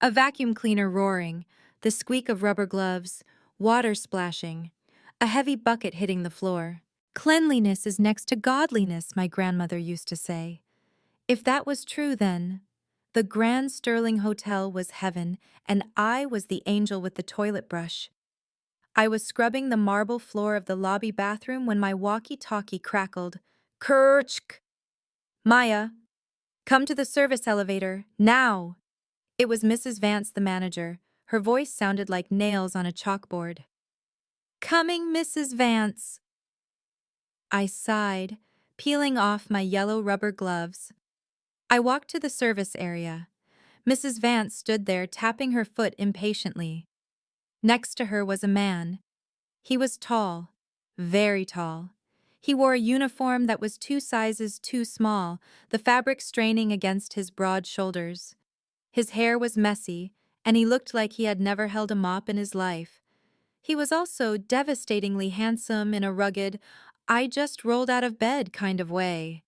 A vacuum cleaner roaring, the squeak of rubber gloves, water splashing, a heavy bucket hitting the floor. Cleanliness is next to godliness, my grandmother used to say. If that was true, then the Grand Sterling Hotel was heaven, and I was the angel with the toilet brush. I was scrubbing the marble floor of the lobby bathroom when my walkie-talkie crackled. Kerchk! Maya, come to the service elevator, now! It was Mrs. Vance, the manager. Her voice sounded like nails on a chalkboard. Coming, Mrs. Vance! I sighed, peeling off my yellow rubber gloves. I walked to the service area. Mrs. Vance stood there tapping her foot impatiently. Next to her was a man. He was tall, very tall. He wore a uniform that was 2 sizes too small, the fabric straining against his broad shoulders. His hair was messy, and he looked like he had never held a mop in his life. He was also devastatingly handsome in a rugged, I just rolled out of bed kind of way.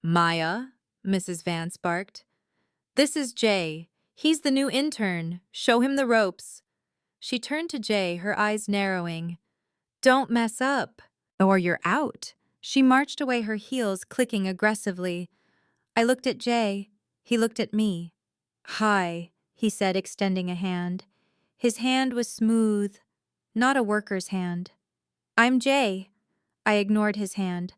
Maya, Mrs. Vance barked. This is Jay. He's the new intern. Show him the ropes. She turned to Jay, her eyes narrowing. Don't mess up, or you're out. She marched away, her heels clicking aggressively. I looked at Jay. He looked at me. Hi, he said, extending a hand. His hand was smooth, not a worker's hand. I'm Jay. I ignored his hand.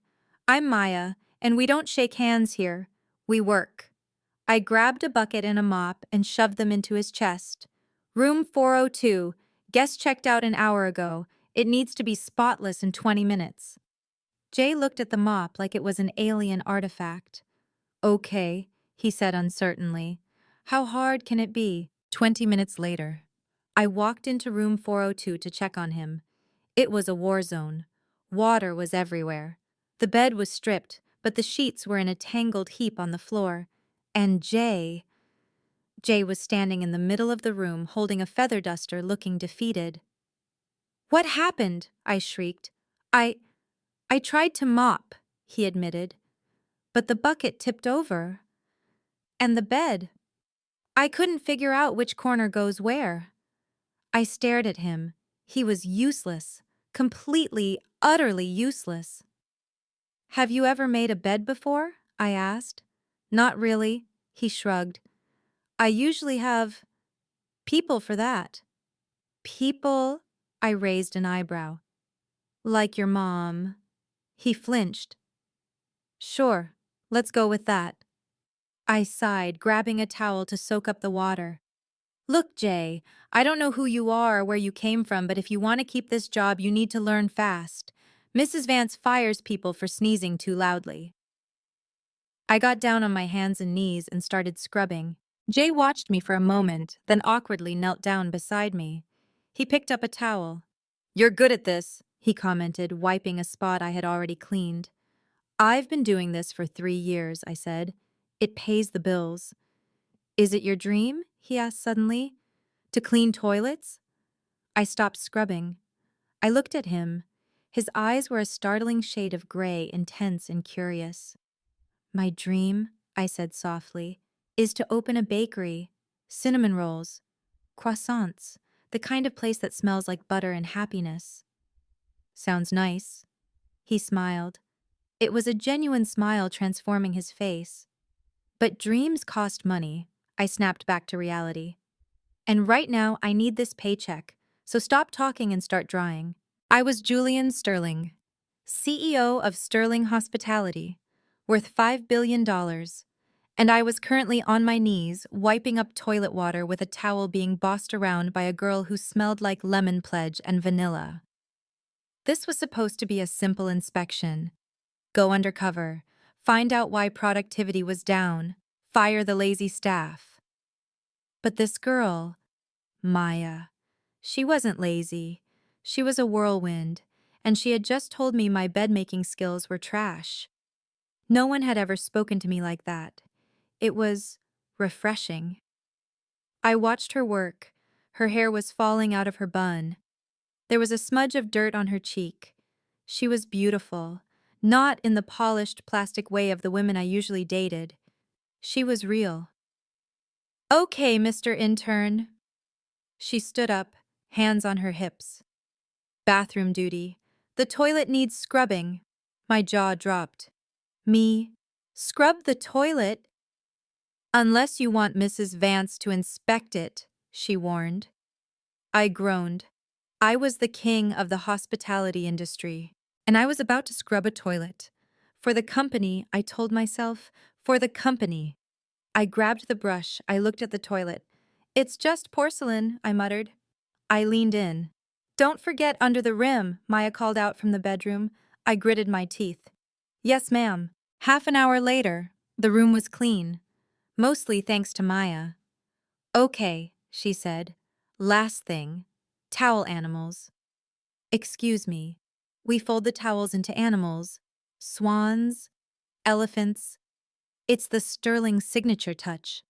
I'm Maya, and we don't shake hands here. We work. I grabbed a bucket and a mop and shoved them into his chest. Room 402. Guest checked out an hour ago. It needs to be spotless in 20 minutes. Jay looked at the mop like it was an alien artifact. Okay, he said uncertainly. How hard can it be? 20 minutes later. I walked into room 402 to check on him. It was a war zone. Water was everywhere. The bed was stripped, but the sheets were in a tangled heap on the floor. And Jay was standing in the middle of the room holding a feather duster, looking defeated. What happened? I shrieked. I tried to mop, he admitted. But the bucket tipped over. And the bed. I couldn't figure out which corner goes where. I stared at him. He was useless. Completely, utterly useless. Have you ever made a bed before? I asked. Not really, he shrugged. I usually have people for that. People? I raised an eyebrow. Like your mom. He flinched. Sure, let's go with that. I sighed, grabbing a towel to soak up the water. Look, Jay, I don't know who you are or where you came from, but if you want to keep this job, you need to learn fast. Mrs. Vance fires people for sneezing too loudly. I got down on my hands and knees and started scrubbing. Jay watched me for a moment, then awkwardly knelt down beside me. He picked up a towel. You're good at this, he commented, wiping a spot I had already cleaned. I've been doing this for 3 years, I said. It pays the bills. Is it your dream? He asked suddenly. To clean toilets? I stopped scrubbing. I looked at him. His eyes were a startling shade of gray, intense and curious. My dream, I said softly, is to open a bakery, cinnamon rolls, croissants, the kind of place that smells like butter and happiness. Sounds nice. He smiled. It was a genuine smile transforming his face. But dreams cost money, I snapped back to reality. And right now I need this paycheck, so stop talking and start drawing. I was Julian Sterling, CEO of Sterling Hospitality, worth $5 billion, and I was currently on my knees wiping up toilet water with a towel being bossed around by a girl who smelled like lemon pledge and vanilla. This was supposed to be a simple inspection. Go undercover, find out why productivity was down, fire the lazy staff. But this girl, Maya, she wasn't lazy. She was a whirlwind, and she had just told me my bed-making skills were trash. No one had ever spoken to me like that. It was refreshing. I watched her work. Her hair was falling out of her bun. There was a smudge of dirt on her cheek. She was beautiful, not in the polished plastic way of the women I usually dated. She was real. Okay, Mr. Intern. She stood up, hands on her hips. Bathroom duty. The toilet needs scrubbing. My jaw dropped. Me? Scrub the toilet? Unless you want Mrs. Vance to inspect it, she warned. I groaned. I was the king of the hospitality industry, and I was about to scrub a toilet. For the company, I told myself, for the company. I grabbed the brush, I looked at the toilet. It's just porcelain, I muttered. I leaned in. Don't forget under the rim, Maya called out from the bedroom. I gritted my teeth. Yes, ma'am. Half an hour later, the room was clean, mostly thanks to Maya. Okay, she said. Last thing. Towel animals. Excuse me. We fold the towels into animals. Swans, elephants. It's the Sterling signature touch.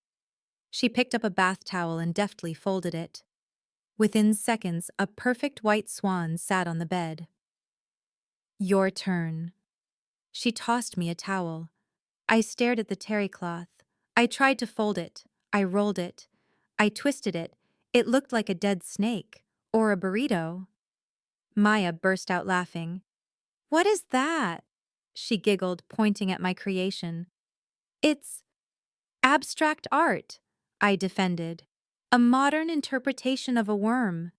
She picked up a bath towel and deftly folded it. Within seconds, a perfect white swan sat on the bed. Your turn. She tossed me a towel. I stared at the terry cloth. I tried to fold it. I rolled it. I twisted it. It looked like a dead snake. Or a burrito. Maya burst out laughing. What is that? She giggled, pointing at my creation. It's abstract art, I defended. A modern interpretation of a worm.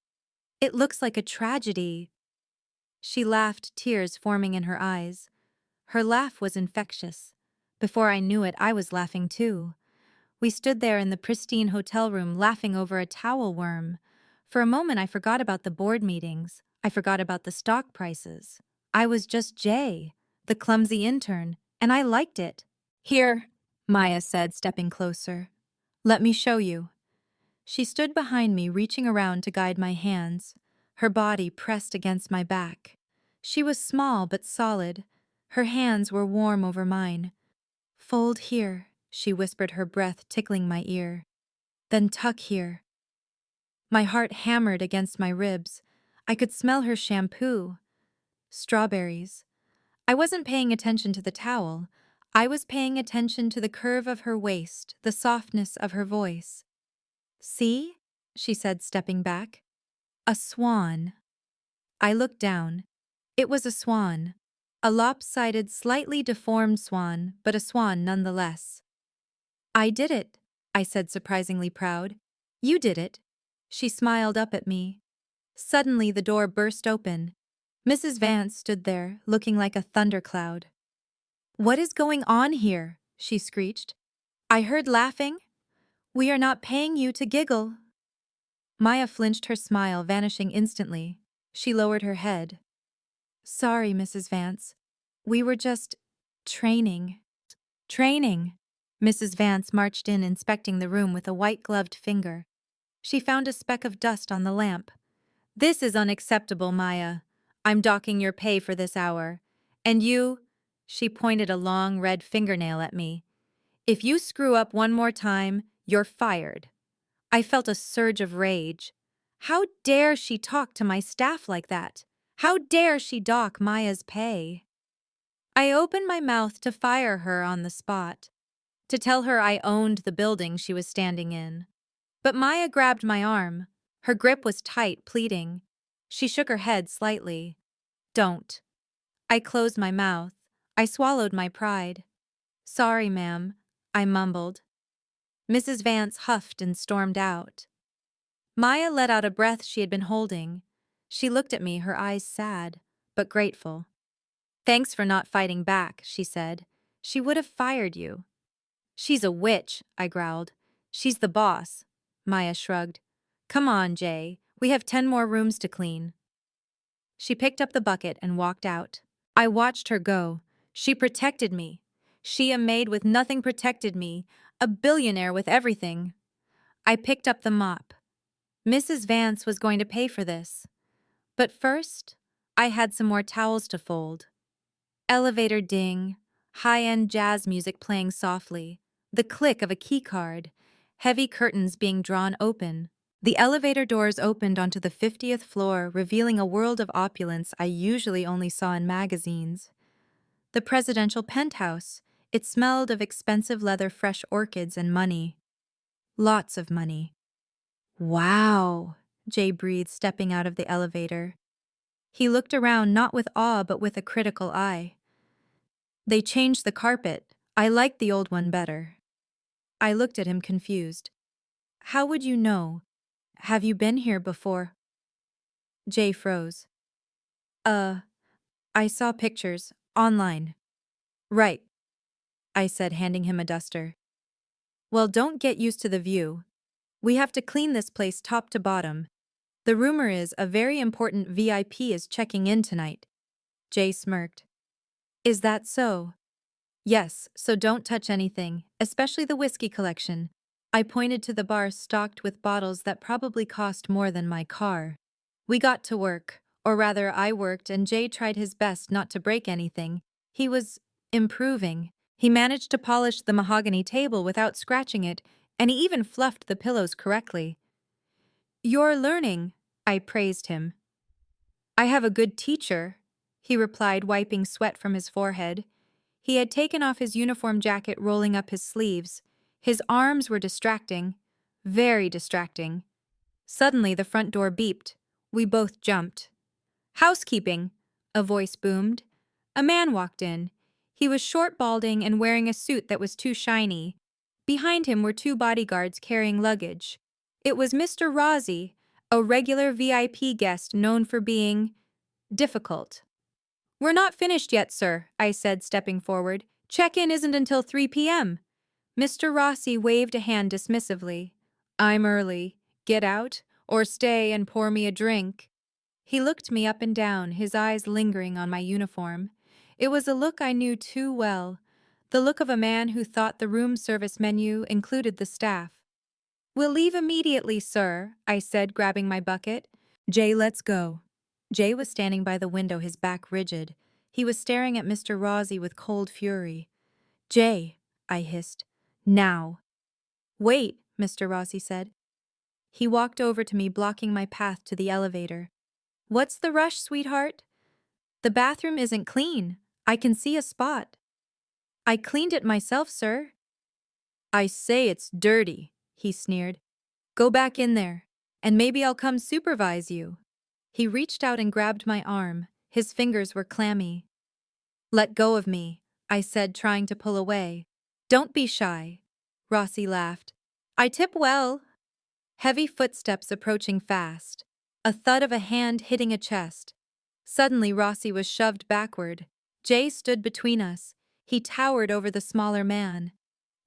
It looks like a tragedy. She laughed, tears forming in her eyes. Her laugh was infectious. Before I knew it, I was laughing too. We stood there in the pristine hotel room laughing over a towel worm. For a moment, I forgot about the board meetings. I forgot about the stock prices. I was just Jay, the clumsy intern, and I liked it. Here, Maya said, stepping closer. Let me show you. She stood behind me, reaching around to guide my hands, her body pressed against my back. She was small but solid. Her hands were warm over mine. Fold here, she whispered, her breath tickling my ear. Then tuck here. My heart hammered against my ribs. I could smell her shampoo. Strawberries. I wasn't paying attention to the towel. I was paying attention to the curve of her waist, the softness of her voice. See? She said, stepping back. A swan. I looked down. It was a swan. A lopsided, slightly deformed swan, but a swan nonetheless. I did it, I said, surprisingly proud. You did it. She smiled up at me. Suddenly the door burst open. Mrs. Vance stood there, looking like a thundercloud. What is going on here? She screeched. I heard laughing. We are not paying you to giggle. Maya flinched, her smile vanishing instantly. She lowered her head. Sorry, Mrs. Vance. We were just training. Training. Mrs. Vance marched in, inspecting the room with a white-gloved finger. She found a speck of dust on the lamp. This is unacceptable, Maya. I'm docking your pay for this hour. And you, she pointed a long red fingernail at me. If you screw up one more time, you're fired. I felt a surge of rage. How dare she talk to my staff like that? How dare she dock Maya's pay? I opened my mouth to fire her on the spot, to tell her I owned the building she was standing in. But Maya grabbed my arm. Her grip was tight, pleading. She shook her head slightly. Don't. I closed my mouth. I swallowed my pride. Sorry, ma'am, I mumbled. Mrs. Vance huffed and stormed out. Maya let out a breath she had been holding. She looked at me, her eyes sad, but grateful. Thanks for not fighting back, she said. She would have fired you. She's a witch, I growled. She's the boss. Maya shrugged. Come on, Jay. We have 10 more rooms to clean. She picked up the bucket and walked out. I watched her go. She protected me. She, a maid with nothing, protected me. A billionaire with everything. I picked up the mop. Mrs. Vance was going to pay for this. But first, I had some more towels to fold. Elevator ding, high-end jazz music playing softly, the click of a keycard, heavy curtains being drawn open. The elevator doors opened onto the 50th floor, revealing a world of opulence I usually only saw in magazines. The presidential penthouse. It smelled of expensive leather, fresh orchids, and money. Lots of money. Wow, Jay breathed, stepping out of the elevator. He looked around not with awe but with a critical eye. They changed the carpet. I liked the old one better. I looked at him confused. How would you know? Have you been here before? Jay froze. I saw pictures. Online. Right, I said, handing him a duster. Well, don't get used to the view. We have to clean this place top to bottom. The rumor is a very important VIP is checking in tonight. Jay smirked. Is that so? Yes, so don't touch anything, especially the whiskey collection. I pointed to the bar stocked with bottles that probably cost more than my car. We got to work, or rather I worked, and Jay tried his best not to break anything. He was improving. He managed to polish the mahogany table without scratching it, and he even fluffed the pillows correctly. You're learning, I praised him. I have a good teacher, he replied, wiping sweat from his forehead. He had taken off his uniform jacket, rolling up his sleeves. His arms were distracting, very distracting. Suddenly, the front door beeped. We both jumped. Housekeeping, a voice boomed. A man walked in. He was short, balding, and wearing a suit that was too shiny. Behind him were two bodyguards carrying luggage. It was Mr. Rossi, a regular VIP guest known for being difficult. We're not finished yet, sir, I said, stepping forward. Check-in isn't until 3 p.m. Mr. Rossi waved a hand dismissively. I'm early. Get out, or stay and pour me a drink. He looked me up and down, his eyes lingering on my uniform. It was a look I knew too well, the look of a man who thought the room service menu included the staff. We'll leave immediately, sir, I said, grabbing my bucket. Jay, let's go. Jay was standing by the window, his back rigid. He was staring at Mr. Rossi with cold fury. Jay, I hissed. Now. Wait, Mr. Rossi said. He walked over to me, blocking my path to the elevator. What's the rush, sweetheart? The bathroom isn't clean. I can see a spot. I cleaned it myself, sir. I say it's dirty, he sneered. Go back in there, and maybe I'll come supervise you. He reached out and grabbed my arm. His fingers were clammy. Let go of me, I said, trying to pull away. Don't be shy. Rossi laughed. I tip well. Heavy footsteps approaching fast. A thud of a hand hitting a chest. Suddenly, Rossi was shoved backward. Jay stood between us. He towered over the smaller man.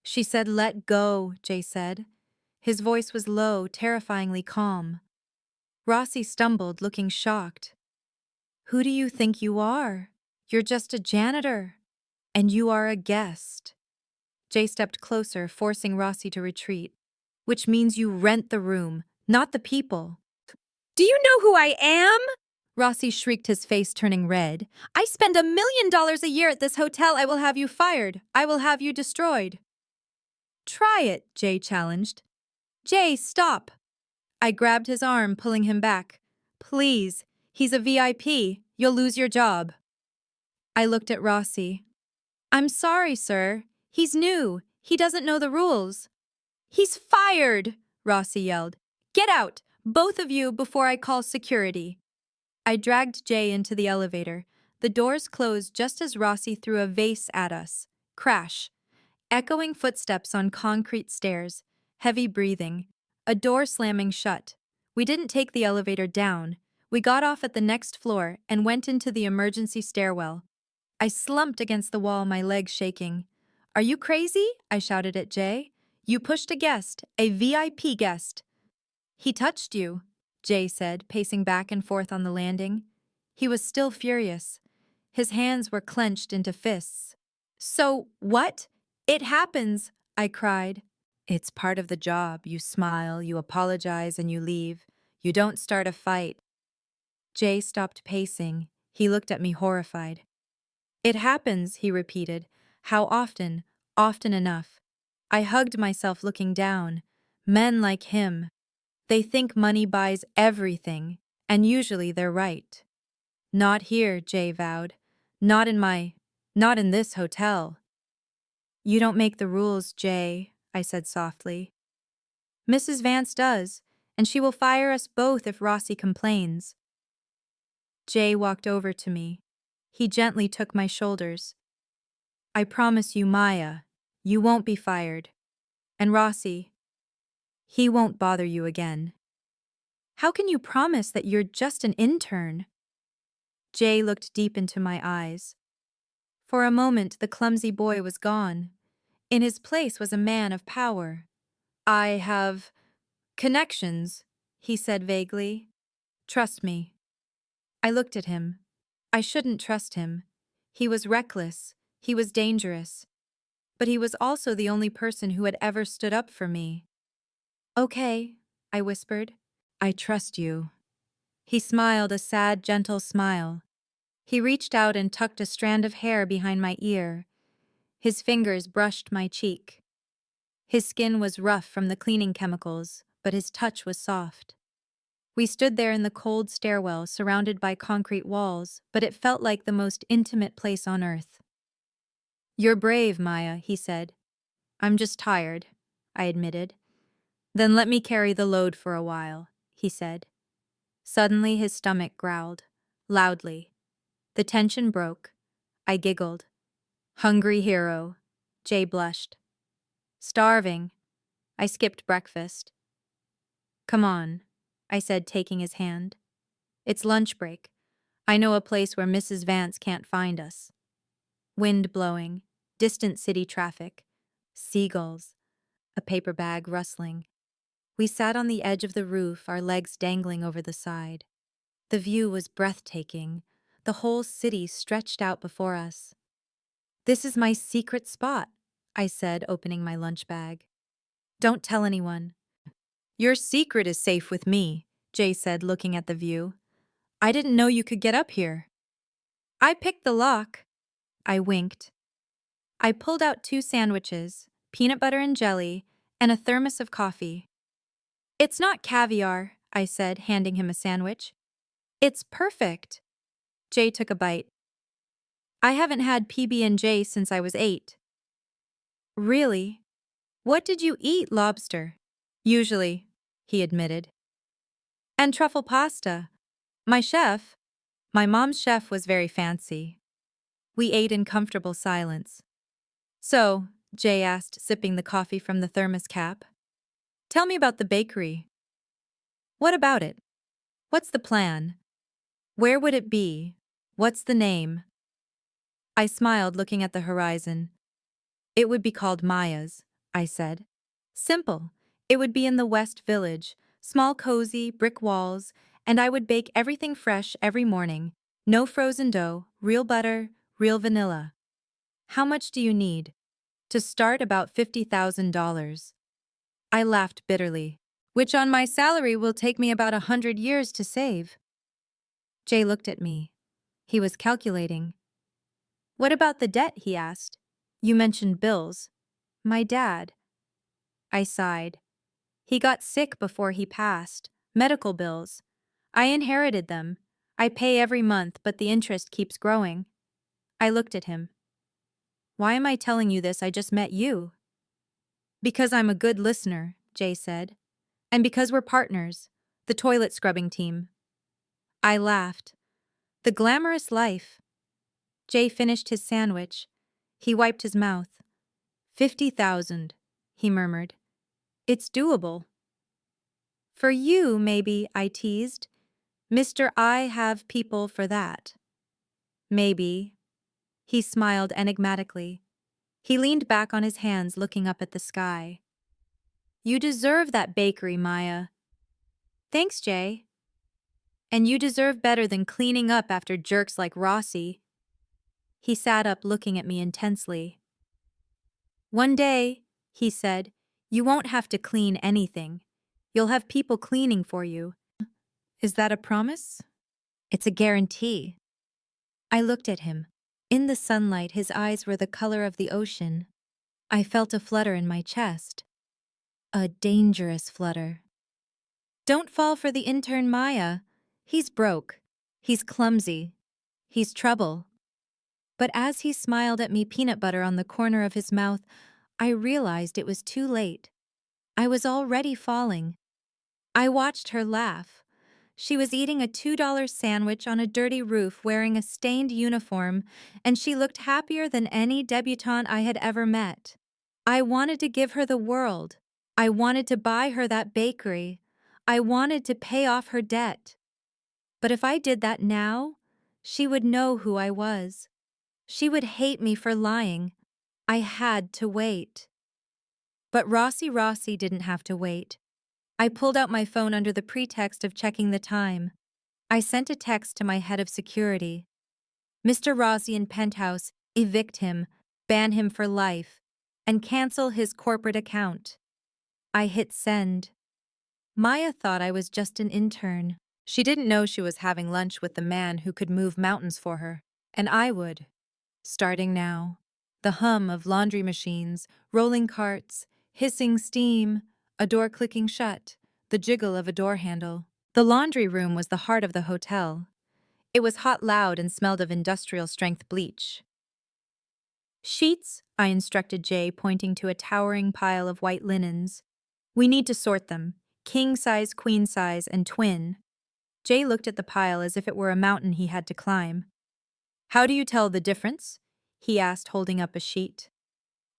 She said, let go, Jay said. His voice was low, terrifyingly calm. Rossi stumbled, looking shocked. Who do you think you are? You're just a janitor. And you are a guest. Jay stepped closer, forcing Rossi to retreat. Which means you rent the room, not the people. Do you know who I am? Rossi shrieked, his face turning red. I spend $1 million a year at this hotel. I will have you fired. I will have you destroyed. Try it, Jay challenged. Jay, stop. I grabbed his arm, pulling him back. Please, he's a VIP. You'll lose your job. I looked at Rossi. I'm sorry, sir. He's new. He doesn't know the rules. He's fired, Rossi yelled. Get out, both of you, before I call security. I dragged Jay into the elevator. The doors closed just as Rossi threw a vase at us. Crash. Echoing footsteps on concrete stairs. Heavy breathing. A door slamming shut. We didn't take the elevator down. We got off at the next floor and went into the emergency stairwell. I slumped against the wall, my legs shaking. Are you crazy? I shouted at Jay. You pushed a guest, a VIP guest. He touched you, Jay said, pacing back and forth on the landing. He was still furious. His hands were clenched into fists. So, what? It happens, I cried. It's part of the job. You smile, you apologize, and you leave. You don't start a fight. Jay stopped pacing. He looked at me horrified. It happens, he repeated. How often? Often enough. I hugged myself, looking down. Men like him. They think money buys everything, and usually they're right. Not here, Jay vowed. Not in this hotel. You don't make the rules, Jay, I said softly. Mrs. Vance does, and she will fire us both if Rossi complains. Jay walked over to me. He gently took my shoulders. I promise you, Maya, you won't be fired. And Rossi, he won't bother you again. How can you promise that you're just an intern? Jay looked deep into my eyes. For a moment, the clumsy boy was gone. In his place was a man of power. I have connections, he said vaguely. Trust me. I looked at him. I shouldn't trust him. He was reckless. He was dangerous. But he was also the only person who had ever stood up for me. Okay, I whispered. I trust you. He smiled a sad, gentle smile. He reached out and tucked a strand of hair behind my ear. His fingers brushed my cheek. His skin was rough from the cleaning chemicals, but his touch was soft. We stood there in the cold stairwell, surrounded by concrete walls, but it felt like the most intimate place on earth. You're brave, Maya, he said. I'm just tired, I admitted. Then let me carry the load for a while, he said. Suddenly his stomach growled, loudly. The tension broke. I giggled. Hungry hero. Jay blushed. Starving. I skipped breakfast. Come on, I said, taking his hand. It's lunch break. I know a place where Mrs. Vance can't find us. Wind blowing, distant city traffic, seagulls, a paper bag rustling. We sat on the edge of the roof, our legs dangling over the side. The view was breathtaking. The whole city stretched out before us. This is my secret spot, I said, opening my lunch bag. Don't tell anyone. Your secret is safe with me, Jay said, looking at the view. I didn't know you could get up here. I picked the lock. I winked. I pulled out 2 sandwiches, peanut butter and jelly, and a thermos of coffee. It's not caviar, I said, handing him a sandwich. It's perfect. Jay took a bite. I haven't had PB&J since I was 8. Really? What did you eat, lobster? Usually, he admitted. And truffle pasta. My mom's chef was very fancy. We ate in comfortable silence. So, Jay asked, sipping the coffee from the thermos cap. Tell me about the bakery. What about it? What's the plan? Where would it be? What's the name? I smiled, looking at the horizon. It would be called Maya's, I said. Simple. It would be in the West Village, small, cozy, brick walls, and I would bake everything fresh every morning. No frozen dough, real butter, real vanilla. How much do you need? To start, about $50,000. I laughed bitterly, which on my salary will take me about 100 years to save. Jay looked at me. He was calculating. What about the debt, he asked. You mentioned bills. My dad. I sighed. He got sick before he passed. Medical bills. I inherited them. I pay every month, but the interest keeps growing. I looked at him. Why am I telling you this? I just met you. Because I'm a good listener, Jay said. And because we're partners, the toilet scrubbing team. I laughed. The glamorous life. Jay finished his sandwich. He wiped his mouth. 50,000, he murmured. It's doable. For you, maybe, I teased. Mr. I have people for that. Maybe. He smiled enigmatically. He leaned back on his hands, looking up at the sky. You deserve that bakery, Maya. Thanks, Jay. And you deserve better than cleaning up after jerks like Rossi. He sat up, looking at me intensely. One day, he said, you won't have to clean anything. You'll have people cleaning for you. Is that a promise? It's a guarantee. I looked at him. In the sunlight, his eyes were the color of the ocean. I felt a flutter in my chest. A dangerous flutter. Don't fall for the intern Maya. He's broke. He's clumsy. He's trouble. But as he smiled at me, peanut butter on the corner of his mouth, I realized it was too late. I was already falling. I watched her laugh. She was eating a $2 sandwich on a dirty roof wearing a stained uniform, and she looked happier than any debutante I had ever met. I wanted to give her the world. I wanted to buy her that bakery. I wanted to pay off her debt. But if I did that now, she would know who I was. She would hate me for lying. I had to wait. But Rossi didn't have to wait. I pulled out my phone under the pretext of checking the time. I sent a text to my head of security. Mr. Rossi in penthouse, evict him, ban him for life, and cancel his corporate account. I hit send. Maya thought I was just an intern. She didn't know she was having lunch with the man who could move mountains for her. And I would. Starting now. The hum of laundry machines, rolling carts, hissing steam, a door clicking shut, the jiggle of a door handle. The laundry room was the heart of the hotel. It was hot, loud, and smelled of industrial-strength bleach. Sheets, I instructed Jay, pointing to a towering pile of white linens. We need to sort them. King size, queen size, and twin. Jay looked at the pile as if it were a mountain he had to climb. How do you tell the difference? He asked, holding up a sheet.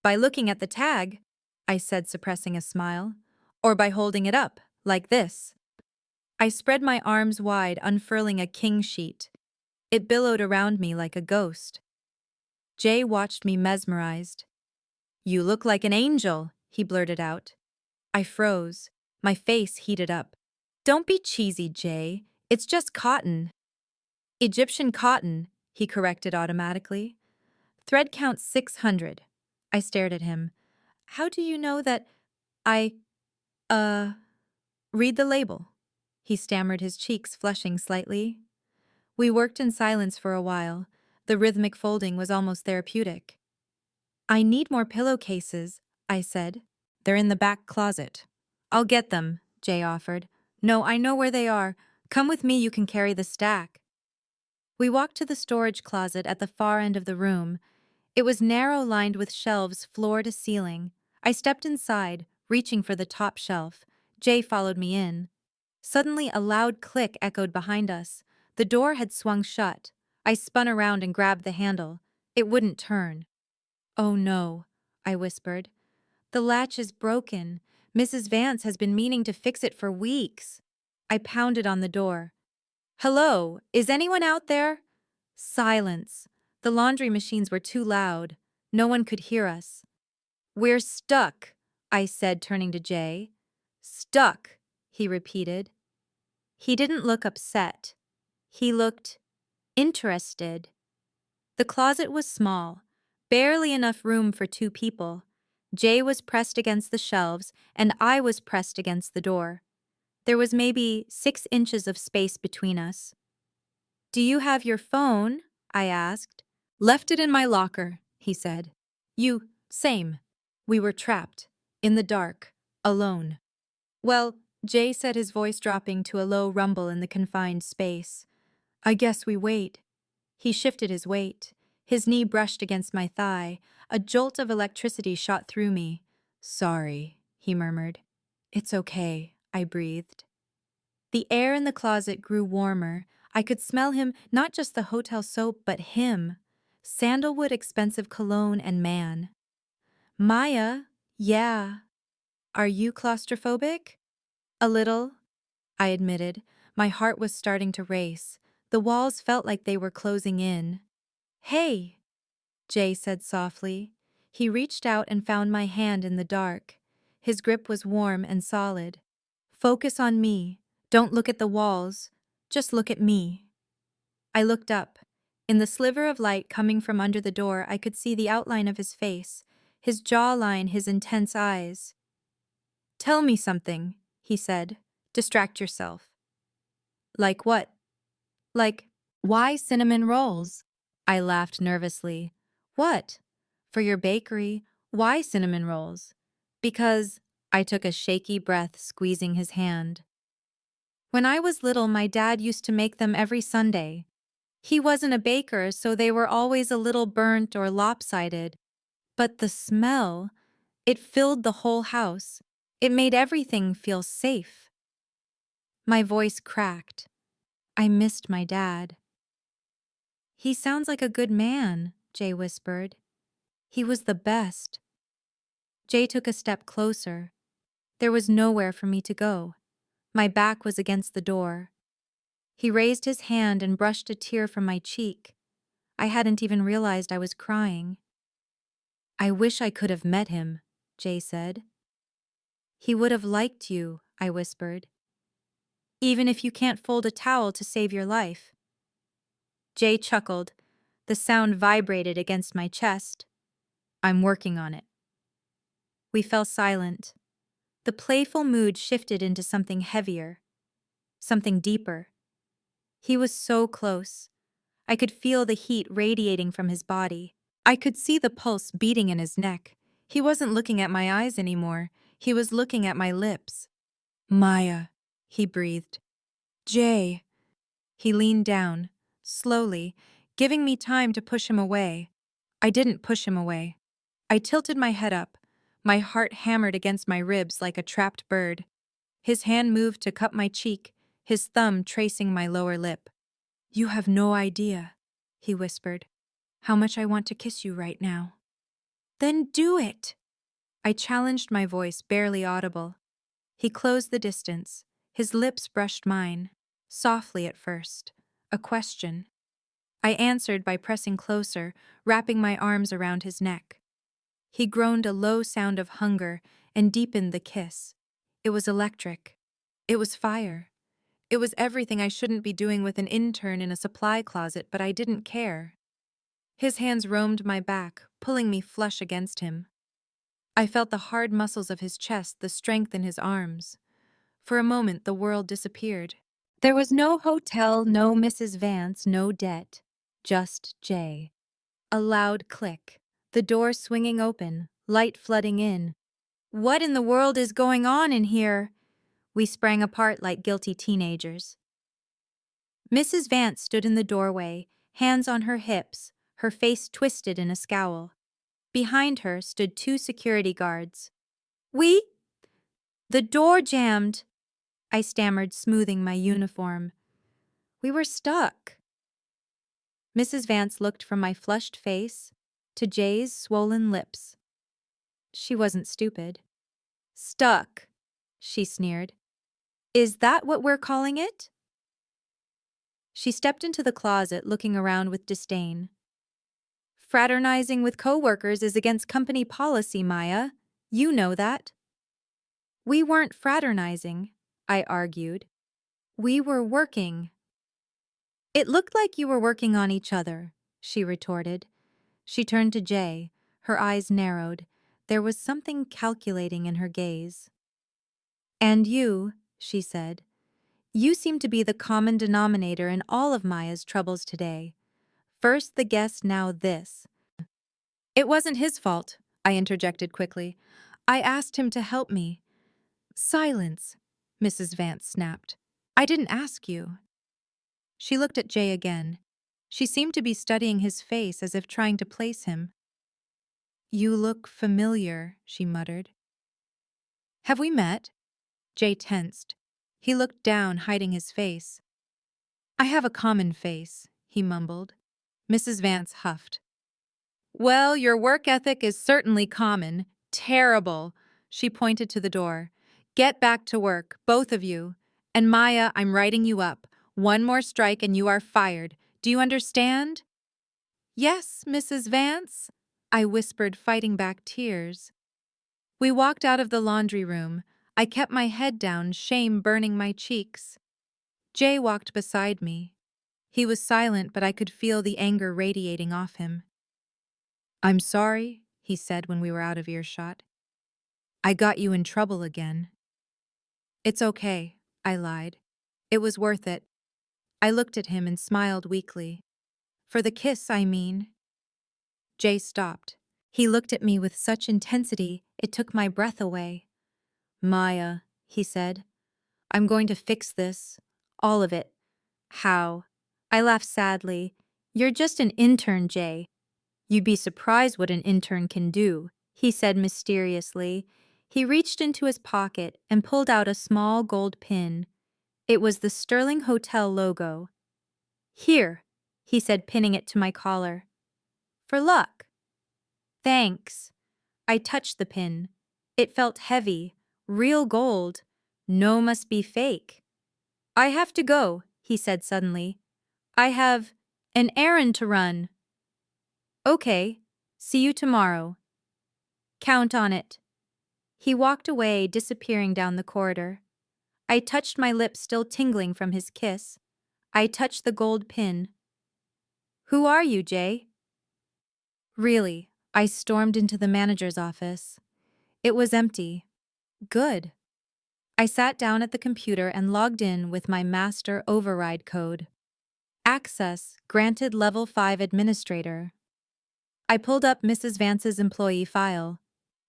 By looking at the tag, I said, suppressing a smile. Or by holding it up, like this. I spread my arms wide, unfurling a king sheet. It billowed around me like a ghost. Jay watched me mesmerized. You look like an angel, he blurted out. I froze. My face heated up. Don't be cheesy, Jay. It's just cotton. Egyptian cotton, he corrected automatically. Thread count 600. I stared at him. How do you know that I, read the label? He stammered, his cheeks flushing slightly. We worked in silence for a while. The rhythmic folding was almost therapeutic. I need more pillowcases, I said. They're in the back closet. I'll get them, Jay offered. No, I know where they are. Come with me, you can carry the stack. We walked to the storage closet at the far end of the room. It was narrow, lined with shelves floor to ceiling. I stepped inside, reaching for the top shelf. Jay followed me in. Suddenly, a loud click echoed behind us. The door had swung shut. I spun around and grabbed the handle. It wouldn't turn. Oh no, I whispered. The latch is broken. Mrs. Vance has been meaning to fix it for weeks. I pounded on the door. Hello, is anyone out there? Silence. The laundry machines were too loud. No one could hear us. We're stuck, I said, turning to Jay. Stuck, he repeated. He didn't look upset. He looked interested. The closet was small, barely enough room for 2 people. Jay was pressed against the shelves, and I was pressed against the door. There was maybe 6 inches of space between us. Do you have your phone? I asked. Left it in my locker, he said. Same. We were trapped, in the dark, alone. Well, Jay said, his voice dropping to a low rumble in the confined space. I guess we wait. He shifted his weight. His knee brushed against my thigh. A jolt of electricity shot through me. Sorry, he murmured. It's okay, I breathed. The air in the closet grew warmer. I could smell him, not just the hotel soap, but him. Sandalwood, expensive cologne, and man. Maya, yeah. Are you claustrophobic? A little, I admitted. My heart was starting to race. The walls felt like they were closing in. Hey, Jay said softly. He reached out and found my hand in the dark. His grip was warm and solid. Focus on me. Don't look at the walls. Just look at me. I looked up. In the sliver of light coming from under the door, I could see the outline of his face, his jawline, his intense eyes. Tell me something, he said. Distract yourself. Like what? Like, why cinnamon rolls? I laughed nervously. What? For your bakery, why cinnamon rolls? Because, I took a shaky breath, squeezing his hand. When I was little, my dad used to make them every Sunday. He wasn't a baker, so they were always a little burnt or lopsided. But the smell, it filled the whole house. It made everything feel safe. My voice cracked. I missed my dad. He sounds like a good man, Jay whispered. He was the best. Jay took a step closer. There was nowhere for me to go. My back was against the door. He raised his hand and brushed a tear from my cheek. I hadn't even realized I was crying. I wish I could have met him, Jay said. He would have liked you, I whispered. Even if you can't fold a towel to save your life. Jay chuckled. The sound vibrated against my chest. I'm working on it. We fell silent. The playful mood shifted into something heavier, something deeper. He was so close. I could feel the heat radiating from his body. I could see the pulse beating in his neck. He wasn't looking at my eyes anymore. He was looking at my lips. Maya, he breathed. Jay. He leaned down, slowly, giving me time to push him away. I didn't push him away. I tilted my head up. My heart hammered against my ribs like a trapped bird. His hand moved to cup my cheek, his thumb tracing my lower lip. You have no idea, he whispered, how much I want to kiss you right now. Then do it! I challenged, my voice barely audible. He closed the distance. His lips brushed mine, softly at first, a question. I answered by pressing closer, wrapping my arms around his neck. He groaned a low sound of hunger and deepened the kiss. It was electric. It was fire. It was everything I shouldn't be doing with an intern in a supply closet, but I didn't care. His hands roamed my back, pulling me flush against him. I felt the hard muscles of his chest, the strength in his arms. For a moment, the world disappeared. There was no hotel, no Mrs. Vance, no debt. Just Jay. A loud click. The door swinging open, light flooding in. What in the world is going on in here? We sprang apart like guilty teenagers. Mrs. Vance stood in the doorway, hands on her hips, her face twisted in a scowl. Behind her stood 2 security guards. The door jammed, I stammered, smoothing my uniform. We were stuck. Mrs. Vance looked from my flushed face to Jay's swollen lips. She wasn't stupid. Stuck, she sneered. Is that what we're calling it? She stepped into the closet, looking around with disdain. Fraternizing with coworkers is against company policy, Maya. You know that. We weren't fraternizing, I argued. We were working. It looked like you were working on each other, she retorted. She turned to Jay, her eyes narrowed. There was something calculating in her gaze. And you, she said, you seem to be the common denominator in all of Maya's troubles today. First the guest, now this. It wasn't his fault, I interjected quickly. I asked him to help me. Silence, Mrs. Vance snapped. I didn't ask you. She looked at Jay again. She seemed to be studying his face as if trying to place him. You look familiar, she muttered. Have we met? Jay tensed. He looked down, hiding his face. I have a common face, he mumbled. Mrs. Vance huffed. Well, your work ethic is certainly common. Terrible. She pointed to the door. Get back to work, both of you. And Maya, I'm writing you up. One more strike and you are fired. Do you understand? Yes, Mrs. Vance, I whispered, fighting back tears. We walked out of the laundry room. I kept my head down, shame burning my cheeks. Jay walked beside me. He was silent, but I could feel the anger radiating off him. I'm sorry, he said when we were out of earshot. I got you in trouble again. It's okay, I lied. It was worth it. I looked at him and smiled weakly. For the kiss, I mean. Jay stopped. He looked at me with such intensity, it took my breath away. Maya, he said, I'm going to fix this. All of it. How? I laughed sadly. You're just an intern, Jay. You'd be surprised what an intern can do, he said mysteriously. He reached into his pocket and pulled out a small gold pin. It was the Sterling Hotel logo. "Here," he said, pinning it to my collar. "For luck." "Thanks." I touched the pin. It felt heavy, real gold. No, must be fake. "I have to go," he said suddenly. "I have an errand to run." "Okay, see you tomorrow." "Count on it." He walked away, disappearing down the corridor. I touched my lips, still tingling from his kiss. I touched the gold pin. "Who are you, Jay?" Really, I stormed into the manager's office. It was empty. Good. I sat down at the computer and logged in with my master override code. Access granted level 5 administrator. I pulled up Mrs. Vance's employee file.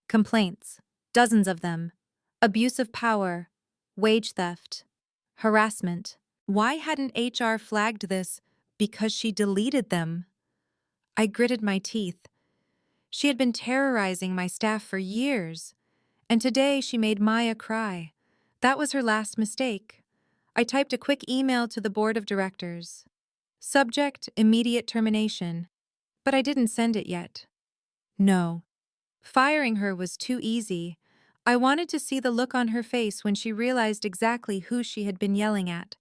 Complaints, dozens of them. Abuse of power, wage theft, harassment. Why hadn't HR flagged this? Because she deleted them. I gritted my teeth. She had been terrorizing my staff for years, and today she made Maya cry. That was her last mistake. I typed a quick email to the board of directors. Subject: immediate termination. But I didn't send it yet. No. Firing her was too easy. I wanted to see the look on her face when she realized exactly who she had been yelling at.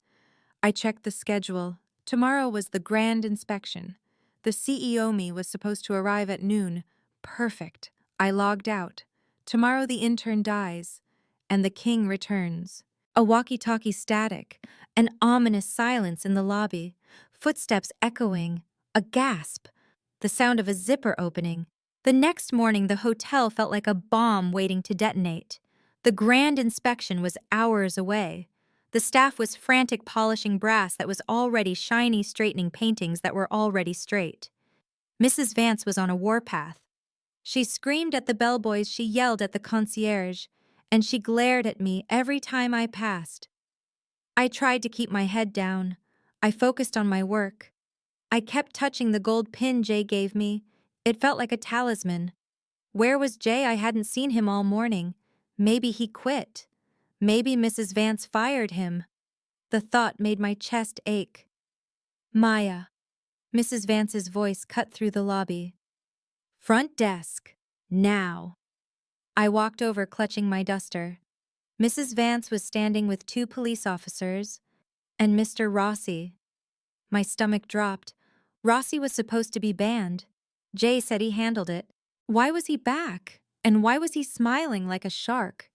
I checked the schedule. Tomorrow was the grand inspection. The CEO me was supposed to arrive at noon. Perfect. I logged out. Tomorrow the intern dies, and the king returns. A walkie-talkie static, an ominous silence in the lobby, footsteps echoing, a gasp, the sound of a zipper opening. The next morning, the hotel felt like a bomb waiting to detonate. The grand inspection was hours away. The staff was frantic, polishing brass that was already shiny, straightening paintings that were already straight. Mrs. Vance was on a warpath. She screamed at the bellboys, she yelled at the concierge, and she glared at me every time I passed. I tried to keep my head down. I focused on my work. I kept touching the gold pin Jay gave me. It felt like a talisman. Where was Jay? I hadn't seen him all morning. Maybe he quit. Maybe Mrs. Vance fired him. The thought made my chest ache. "Maya." Mrs. Vance's voice cut through the lobby. "Front desk. Now." I walked over, clutching my duster. Mrs. Vance was standing with 2 police officers and Mr. Rossi. My stomach dropped. Rossi was supposed to be banned. Jay said he handled it. Why was he back? And why was he smiling like a shark?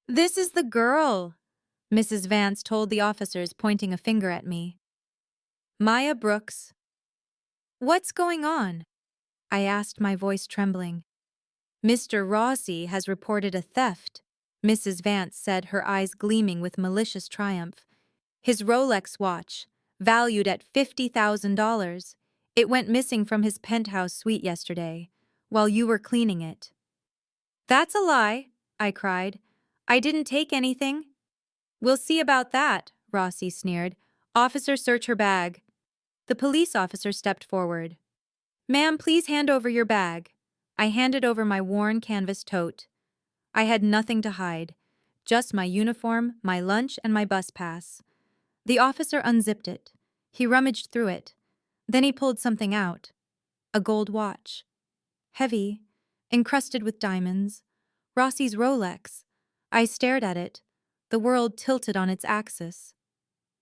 "This is the girl," Mrs. Vance told the officers, pointing a finger at me. "Maya Brooks." "What's going on?" I asked, my voice trembling. "Mr. Rossi has reported a theft," Mrs. Vance said, her eyes gleaming with malicious triumph. "His Rolex watch, valued at $50,000. It went missing from his penthouse suite yesterday, while you were cleaning it." "That's a lie," I cried. "I didn't take anything." "We'll see about that," Rossi sneered. "Officer, search her bag." The police officer stepped forward. "Ma'am, please hand over your bag." I handed over my worn canvas tote. I had nothing to hide, just my uniform, my lunch, and my bus pass. The officer unzipped it. He rummaged through it. Then he pulled something out. A gold watch. Heavy, encrusted with diamonds. Rossi's Rolex. I stared at it, the world tilted on its axis.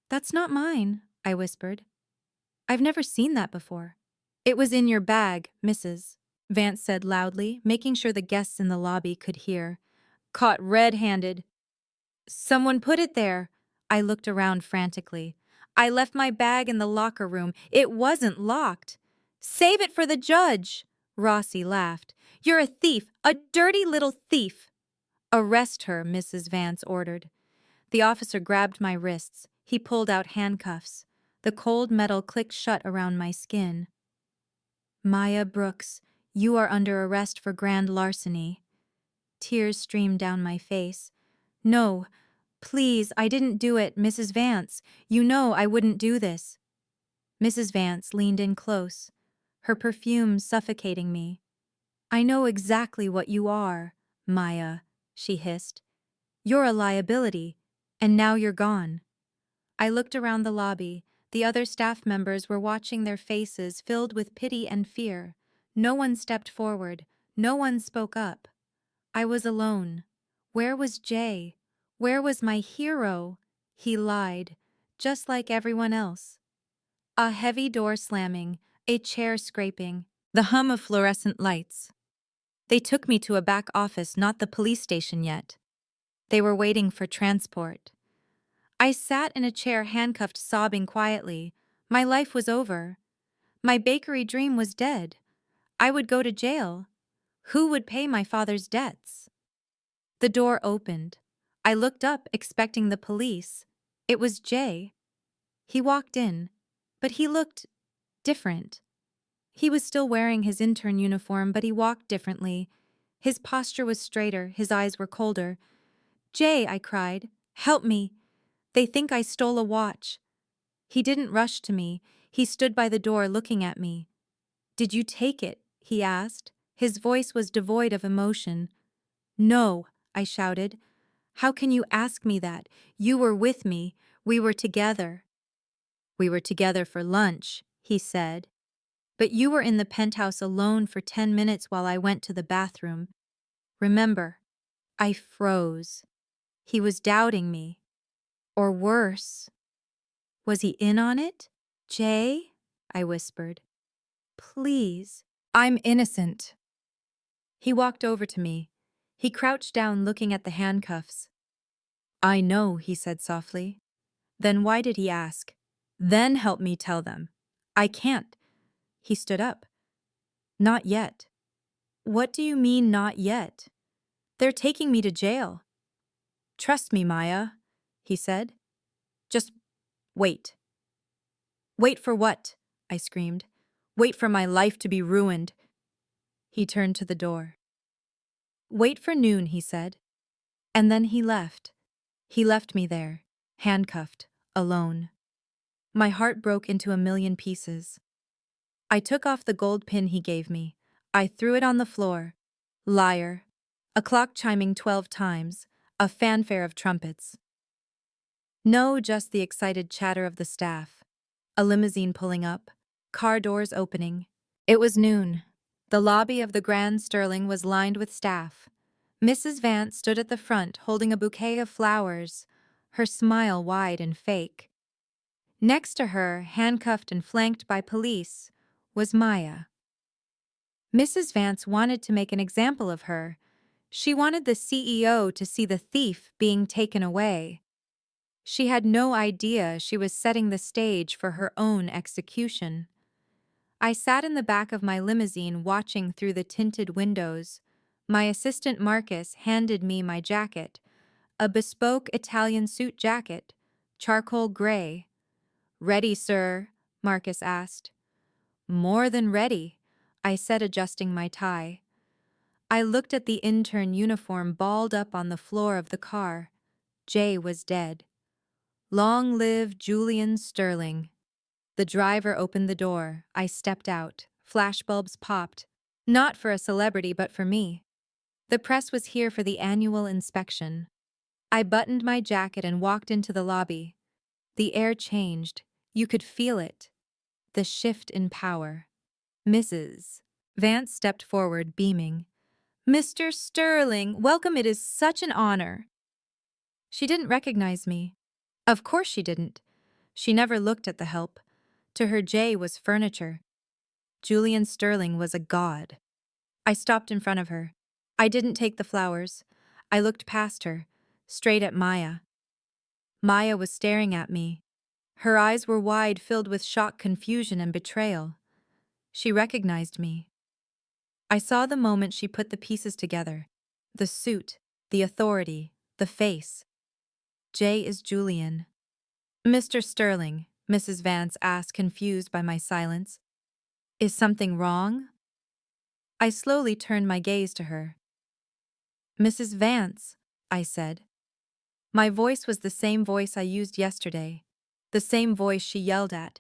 "That's not mine," I whispered. "I've never seen that before." "It was in your bag, Mrs." Vance said loudly, making sure the guests in the lobby could hear. "Caught red-handed." "Someone put it there." I looked around frantically. "I left my bag in the locker room. It wasn't locked." "Save it for the judge," Rossi laughed. "You're a thief, a dirty little thief." "Arrest her," Mrs. Vance ordered. The officer grabbed my wrists. He pulled out handcuffs. The cold metal clicked shut around my skin. "Maya Brooks, you are under arrest for grand larceny." Tears streamed down my face. "No, please, I didn't do it, Mrs. Vance. You know I wouldn't do this." Mrs. Vance leaned in close, her perfume suffocating me. "I know exactly what you are, Maya," she hissed. "You're a liability, and now you're gone." I looked around the lobby. The other staff members were watching, their faces filled with pity and fear. No one stepped forward. No one spoke up. I was alone. Where was Jay? Where was my hero? He lied, just like everyone else. A heavy door slamming, a chair scraping, the hum of fluorescent lights. They took me to a back office, not the police station yet. They were waiting for transport. I sat in a chair, handcuffed, sobbing quietly. My life was over. My bakery dream was dead. I would go to jail. Who would pay my father's debts? The door opened. I looked up, expecting the police. It was Jay. He walked in, but he looked different. He was still wearing his intern uniform, but he walked differently. His posture was straighter, his eyes were colder. "Jay," I cried, "help me. They think I stole a watch." He didn't rush to me. He stood by the door looking at me. "Did you take it?" he asked. His voice was devoid of emotion. "No," I shouted. "How can you ask me that? You were with me. We were together." "We were together for lunch," he said. "But you were in the penthouse alone for 10 minutes while I went to the bathroom. Remember?" I froze. He was doubting me. Or worse. Was he in on it? "Jay?" I whispered. "Please. I'm innocent." He walked over to me. He crouched down, looking at the handcuffs. "I know," he said softly. "Then why did he ask? Then help me tell them." "I can't." He stood up. "Not yet." "What do you mean, not yet?" "They're taking me to jail." "Trust me, Maya," he said. "Just wait." "Wait for what?" I screamed. "Wait for my life to be ruined." He turned to the door. "Wait for noon," he said. And then he left. He left me there, handcuffed, alone. My heart broke into a million pieces. I took off the gold pin he gave me. I threw it on the floor. Liar. A clock chiming 12 times. A fanfare of trumpets. No, just the excited chatter of the staff. A limousine pulling up. Car doors opening. It was noon. The lobby of the Grand Sterling was lined with staff. Mrs. Vance stood at the front holding a bouquet of flowers, her smile wide and fake. Next to her, handcuffed and flanked by police, was Maya. Mrs. Vance wanted to make an example of her. She wanted the CEO to see the thief being taken away. She had no idea she was setting the stage for her own execution. I sat in the back of my limousine watching through the tinted windows. My assistant Marcus handed me my jacket, a bespoke Italian suit jacket, charcoal gray. "Ready, sir?" Marcus asked. "More than ready," I said, adjusting my tie. I looked at the intern uniform balled up on the floor of the car. Jay was dead. Long live Julian Sterling. The driver opened the door. I stepped out. Flashbulbs popped. Not for a celebrity, but for me. The press was here for the annual inspection. I buttoned my jacket and walked into the lobby. The air changed. You could feel it. The shift in power. Mrs. Vance stepped forward, beaming. "Mr. Sterling, welcome. It is such an honor." She didn't recognize me. Of course she didn't. She never looked at the help. To her, Jay was furniture. Julian Sterling was a god. I stopped in front of her. I didn't take the flowers. I looked past her, straight at Maya. Maya was staring at me. Her eyes were wide, filled with shock, confusion, and betrayal. She recognized me. I saw the moment she put the pieces together. The suit, the authority, the face. Jay is Julian. "Mr. Sterling," Mrs. Vance asked, confused by my silence. "Is something wrong?" I slowly turned my gaze to her. "Mrs. Vance," I said. My voice was the same voice I used yesterday, the same voice she yelled at.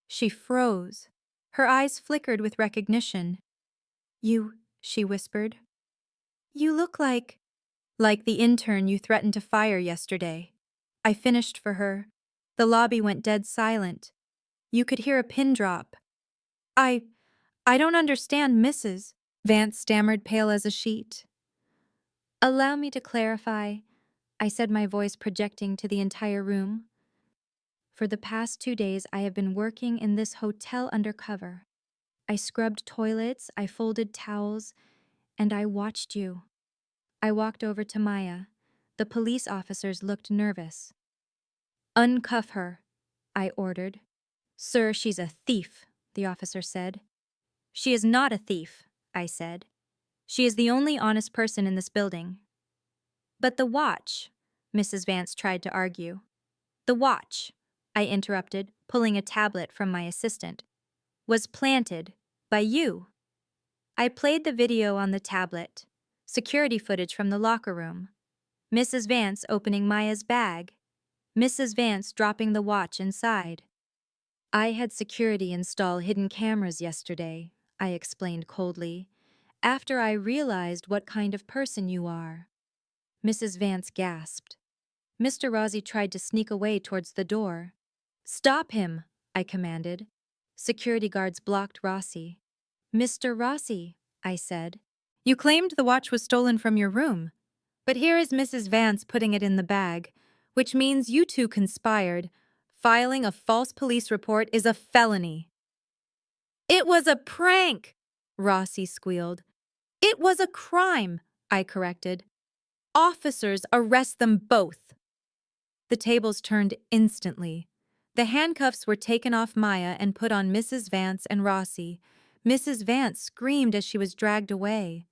She froze. Her eyes flickered with recognition. "You," she whispered. "You look like Like the intern you threatened to fire yesterday. I finished for her. The lobby went dead silent. You could hear a pin drop. I don't understand, Mrs. Vance stammered, pale as a sheet. Allow me to clarify, I said, my voice projecting to the entire room. For the past 2 days, I have been working in this hotel undercover. I scrubbed toilets, I folded towels, and I watched you. I walked over to Maya. The police officers looked nervous. Uncuff her, I ordered. Sir, she's a thief, the officer said. She is not a thief, I said. She is the only honest person in this building. But the watch, Mrs. Vance tried to argue. The watch, I interrupted, pulling a tablet from my assistant, was planted by you. I played the video on the tablet, security footage from the locker room. Mrs. Vance opening Maya's bag, Mrs. Vance dropping the watch inside. I had security install hidden cameras yesterday, I explained coldly, after I realized what kind of person you are. Mrs. Vance gasped. Mr. Rossi tried to sneak away towards the door. Stop him, I commanded. Security guards blocked Rossi. Mr. Rossi, I said. You claimed the watch was stolen from your room, but here is Mrs. Vance putting it in the bag, which means you two conspired. Filing a false police report is a felony. It was a prank, Rossi squealed. It was a crime, I corrected. Officers, arrest them both. The tables turned instantly. The handcuffs were taken off Maya and put on Mrs. Vance and Rossi. Mrs. Vance screamed as she was dragged away.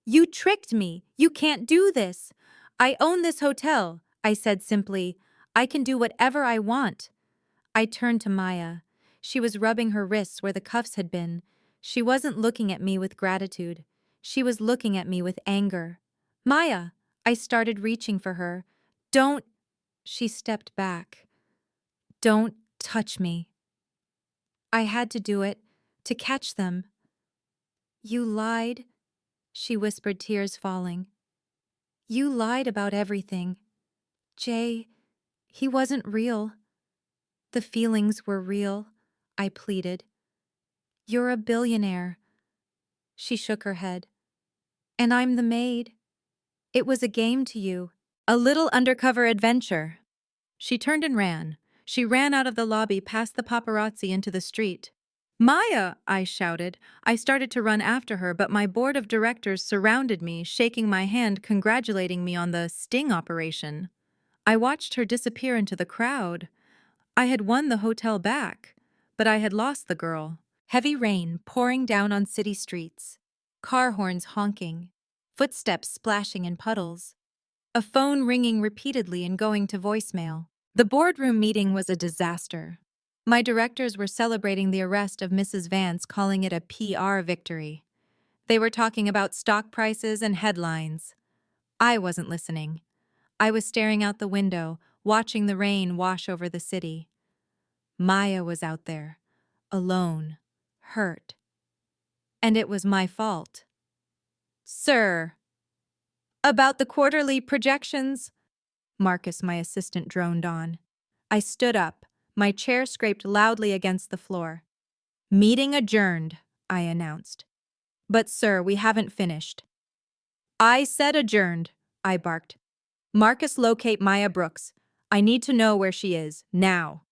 You tricked me! You can't do this! I own this hotel, I said simply. I can do whatever I want. I turned to Maya. She was rubbing her wrists where the cuffs had been. She wasn't looking at me with gratitude. She was looking at me with anger. Maya! I started reaching for her. Don't... She stepped back. Don't touch me. I had to do it, to catch them. You lied, she whispered, tears falling. You lied about everything. Jay, he wasn't real. The feelings were real, I pleaded. You're a billionaire. She shook her head. And I'm the maid. It was a game to you, a little undercover adventure. She turned and ran. She ran out of the lobby past the paparazzi into the street. Maya, I shouted. I started to run after her, but my board of directors surrounded me, shaking my hand, congratulating me on the sting operation. I watched her disappear into the crowd. I had won the hotel back, but I had lost the girl. Heavy rain pouring down on city streets. Car horns honking. Footsteps splashing in puddles. A phone ringing repeatedly and going to voicemail. The boardroom meeting was a disaster. My directors were celebrating the arrest of Mrs. Vance, calling it a PR victory. They were talking about stock prices and headlines. I wasn't listening. I was staring out the window, watching the rain wash over the city. Maya was out there, alone, hurt. And it was my fault. Sir. About the quarterly projections? Marcus, my assistant, droned on. I stood up. My chair scraped loudly against the floor. Meeting adjourned, I announced. But sir, we haven't finished. I said adjourned, I barked. Marcus, locate Maya Brooks. I need to know where she is, now.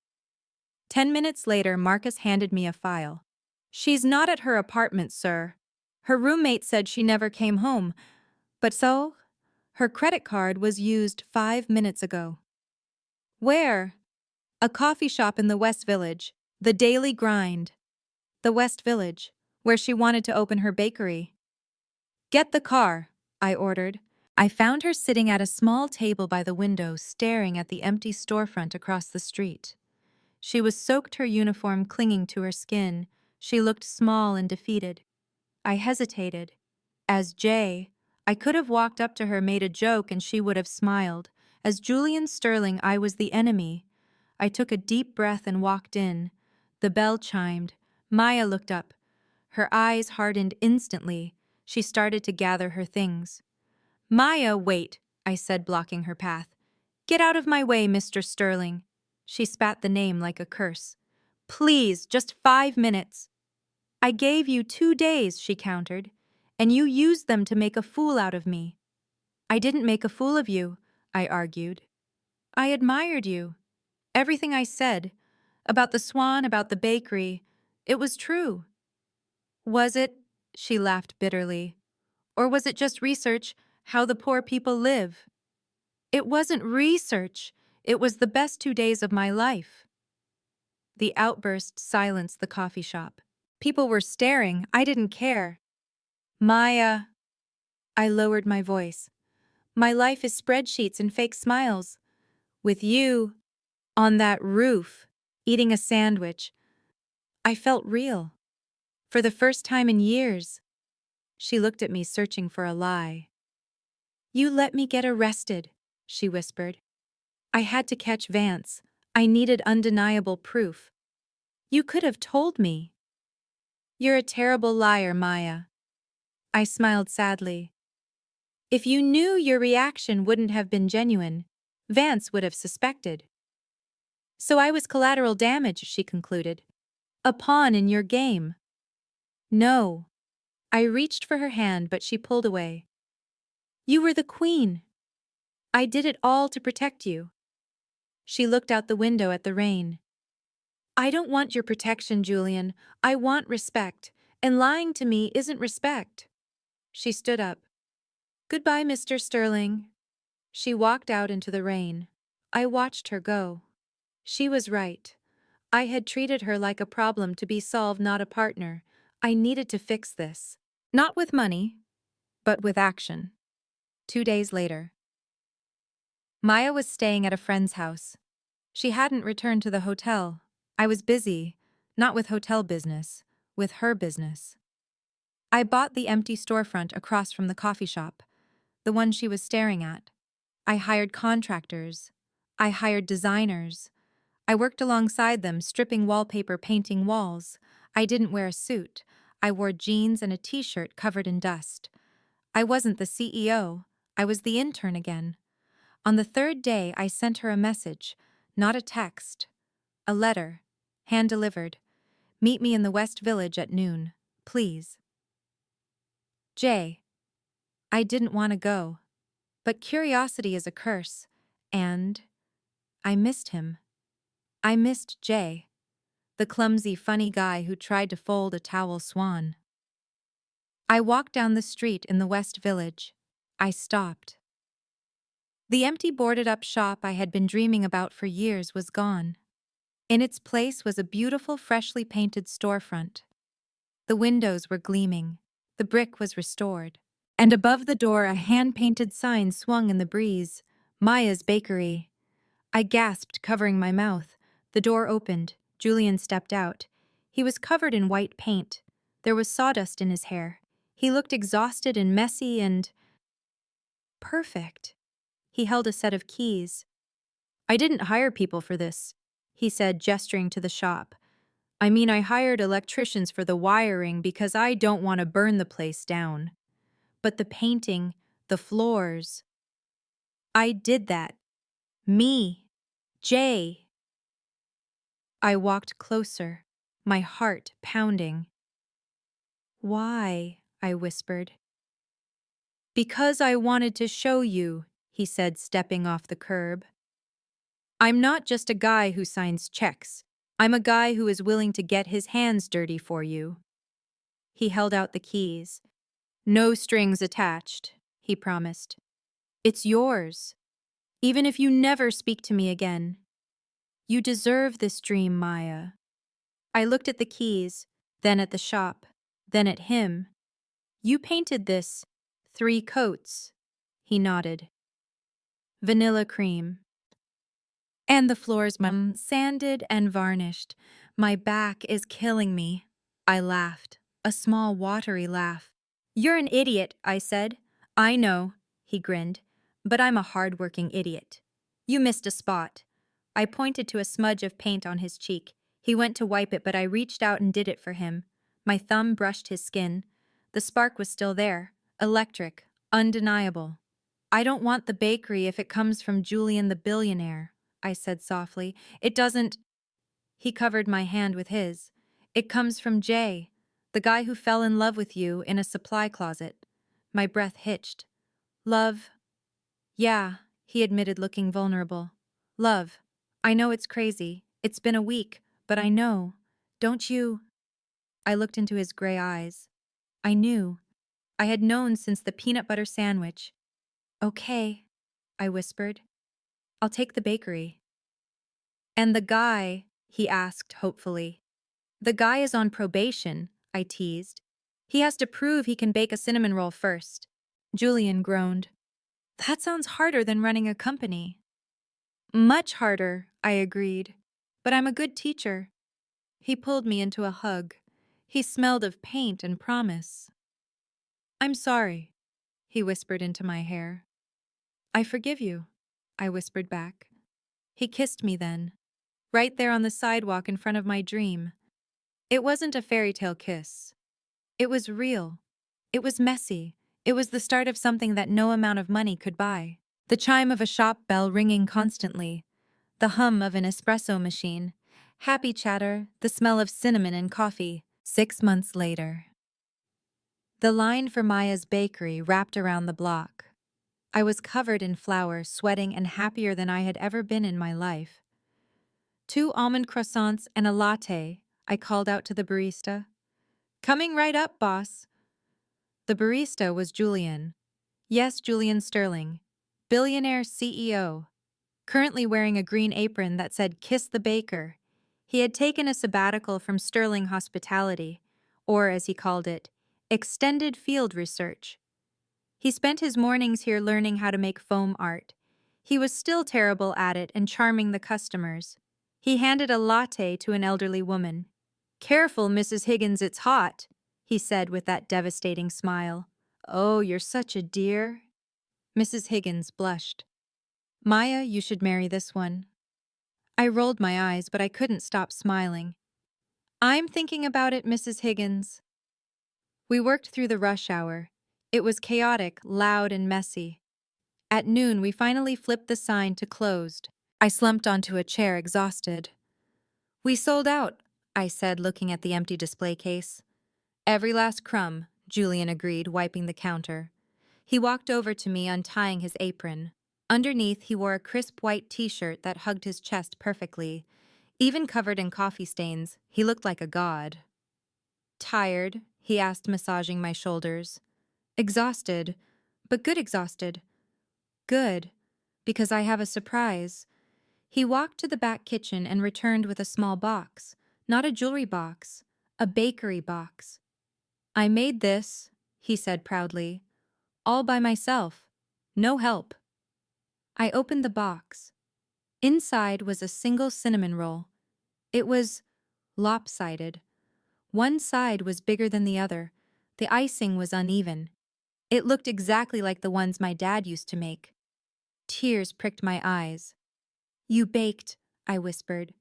10 minutes later, Marcus handed me a file. She's not at her apartment, sir. Her roommate said she never came home. But so? Her credit card was used 5 minutes ago. Where? A coffee shop in the West Village. The Daily Grind. The West Village, where she wanted to open her bakery. Get the car, I ordered. I found her sitting at a small table by the window, staring at the empty storefront across the street. She was soaked, her uniform clinging to her skin. She looked small and defeated. I hesitated. As Jay, I could have walked up to her, made a joke, and she would have smiled. As Julian Sterling, I was the enemy. I took a deep breath and walked in. The bell chimed. Maya looked up. Her eyes hardened instantly. She started to gather her things. Maya, wait, I said, blocking her path. Get out of my way, Mr. Sterling. She spat the name like a curse. Please, just 5 minutes. I gave you 2 days, she countered, and you used them to make a fool out of me. I didn't make a fool of you, I argued. I admired you. Everything I said, about the swan, about the bakery, it was true. Was it? She laughed bitterly. Or was it just research, how the poor people live? It wasn't research. It was the best 2 days of my life. The outburst silenced the coffee shop. People were staring. I didn't care. Maya. I lowered my voice. My life is spreadsheets and fake smiles. With you, on that roof, eating a sandwich, I felt real. For the first time in years. She looked at me, searching for a lie. You let me get arrested, she whispered. I had to catch Vance. I needed undeniable proof. You could have told me. You're a terrible liar, Maya. I smiled sadly. If you knew, your reaction wouldn't have been genuine. Vance would have suspected. So I was collateral damage, she concluded. A pawn in your game. No. I reached for her hand, but she pulled away. You were the queen. I did it all to protect you. She looked out the window at the rain. I don't want your protection, Julian. I want respect, and lying to me isn't respect. She stood up. Goodbye, Mr. Sterling. She walked out into the rain. I watched her go. She was right. I had treated her like a problem to be solved, not a partner. I needed to fix this. Not with money, but with action. 2 days later. Maya was staying at a friend's house. She hadn't returned to the hotel. I was busy, not with hotel business, with her business. I bought the empty storefront across from the coffee shop, the one she was staring at. I hired contractors. I hired designers. I worked alongside them, stripping wallpaper, painting walls. I didn't wear a suit. I wore jeans and a t-shirt covered in dust. I wasn't the CEO. I was the intern again. On the 3rd day, I sent her a message, not a text. A letter, hand-delivered. Meet me in the West Village at noon, please. Jay. I didn't want to go. But curiosity is a curse, and I missed him. I missed Jay, the clumsy, funny guy who tried to fold a towel swan. I walked down the street in the West Village. I stopped. The empty boarded-up shop I had been dreaming about for years was gone. In its place was a beautiful, freshly painted storefront. The windows were gleaming. The brick was restored. And above the door a hand-painted sign swung in the breeze. Maya's Bakery. I gasped, covering my mouth. The door opened. Julian stepped out. He was covered in white paint. There was sawdust in his hair. He looked exhausted and messy and perfect. He held a set of keys. I didn't hire people for this, he said, gesturing to the shop. I mean, I hired electricians for the wiring because I don't want to burn the place down. But the painting, the floors. I did that. Me. Jay. I walked closer, my heart pounding. Why? I whispered. Because I wanted to show you, he said, stepping off the curb. I'm not just a guy who signs checks. I'm a guy who is willing to get his hands dirty for you. He held out the keys. No strings attached, he promised. It's yours, even if you never speak to me again. You deserve this dream, Maya. I looked at the keys, then at the shop, then at him. You painted this 3 coats, he nodded. Vanilla cream. And the floors, sanded and varnished. My back is killing me. I laughed, a small watery laugh. You're an idiot, I said. I know, he grinned, but I'm a hardworking idiot. You missed a spot. I pointed to a smudge of paint on his cheek. He went to wipe it, but I reached out and did it for him. My thumb brushed his skin. The spark was still there, electric, undeniable. I don't want the bakery if it comes from Julian the billionaire, I said softly. It doesn't. He covered my hand with his. It comes from Jay, the guy who fell in love with you in a supply closet. My breath hitched. Love? Yeah, he admitted, looking vulnerable. Love. I know it's crazy. It's been a week, but I know. Don't you? I looked into his gray eyes. I knew. I had known since the peanut butter sandwich. Okay, I whispered. I'll take the bakery. And the guy, he asked hopefully. The guy is on probation, I teased. He has to prove he can bake a cinnamon roll first. Julian groaned. That sounds harder than running a company. Much harder, I agreed. But I'm a good teacher. He pulled me into a hug. He smelled of paint and promise. I'm sorry, he whispered into my hair. I forgive you, I whispered back. He kissed me then, right there on the sidewalk in front of my dream. It wasn't a fairy tale kiss. It was real. It was messy. It was the start of something that no amount of money could buy. The chime of a shop bell ringing constantly, the hum of an espresso machine, happy chatter, the smell of cinnamon and coffee. 6 months later. The line for Maya's bakery wrapped around the block. I was covered in flour, sweating, and happier than I had ever been in my life. 2 almond croissants and a latte, I called out to the barista. Coming right up, boss. The barista was Julian. Yes, Julian Sterling, Billionaire CEO, currently wearing a green apron that said "Kiss the Baker." He had taken a sabbatical from Sterling Hospitality, or as he called it, extended field research. He spent his mornings here learning how to make foam art. He was still terrible at it and charming the customers. He handed a latte to an elderly woman. Careful, Mrs. Higgins, it's hot, he said with that devastating smile. Oh, you're such a dear. Mrs. Higgins blushed. Maya, you should marry this one. I rolled my eyes, but I couldn't stop smiling. I'm thinking about it, Mrs. Higgins. We worked through the rush hour. It was chaotic, loud, and messy. At noon, we finally flipped the sign to closed. I slumped onto a chair, exhausted. We sold out, I said, looking at the empty display case. Every last crumb, Julian agreed, wiping the counter. He walked over to me, untying his apron. Underneath, he wore a crisp white t-shirt that hugged his chest perfectly. Even covered in coffee stains, he looked like a god. Tired? He asked, massaging my shoulders. Exhausted, but good exhausted. Good, because I have a surprise. He walked to the back kitchen and returned with a small box. Not a jewelry box, a bakery box. I made this, he said proudly, all by myself. No help. I opened the box. Inside was a single cinnamon roll. It was lopsided. One side was bigger than the other. The icing was uneven. It looked exactly like the ones my dad used to make. Tears pricked my eyes. You baked, I whispered.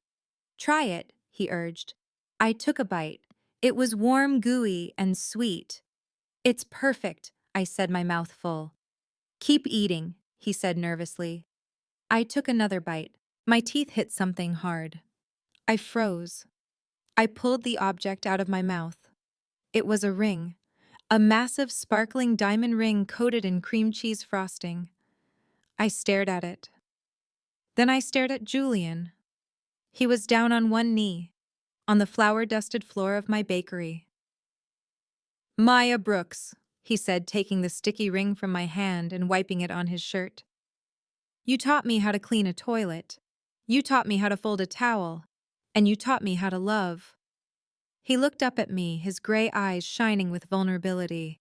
Try it, he urged. I took a bite. It was warm, gooey, and sweet. It's perfect, I said, my mouth full. Keep eating, he said nervously. I took another bite. My teeth hit something hard. I froze. I pulled the object out of my mouth. It was a ring. A massive, sparkling diamond ring coated in cream cheese frosting. I stared at it. Then I stared at Julian. He was down on one knee, on the flour-dusted floor of my bakery. Maya Brooks, he said, taking the sticky ring from my hand and wiping it on his shirt. You taught me how to clean a toilet. You taught me how to fold a towel. And you taught me how to love. He looked up at me, his gray eyes shining with vulnerability.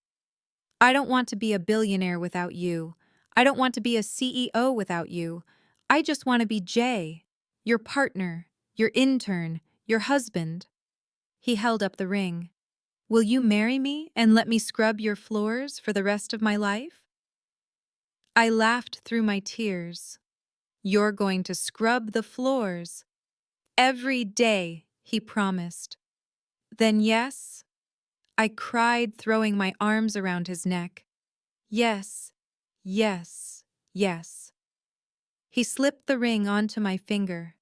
I don't want to be a billionaire without you. I don't want to be a CEO without you. I just want to be Jay, your partner, your intern, your husband. He held up the ring. Will you marry me and let me scrub your floors for the rest of my life? I laughed through my tears. You're going to scrub the floors. Every day, he promised. Then yes? I cried, throwing my arms around his neck. Yes, yes. Yes. He slipped the ring onto my finger.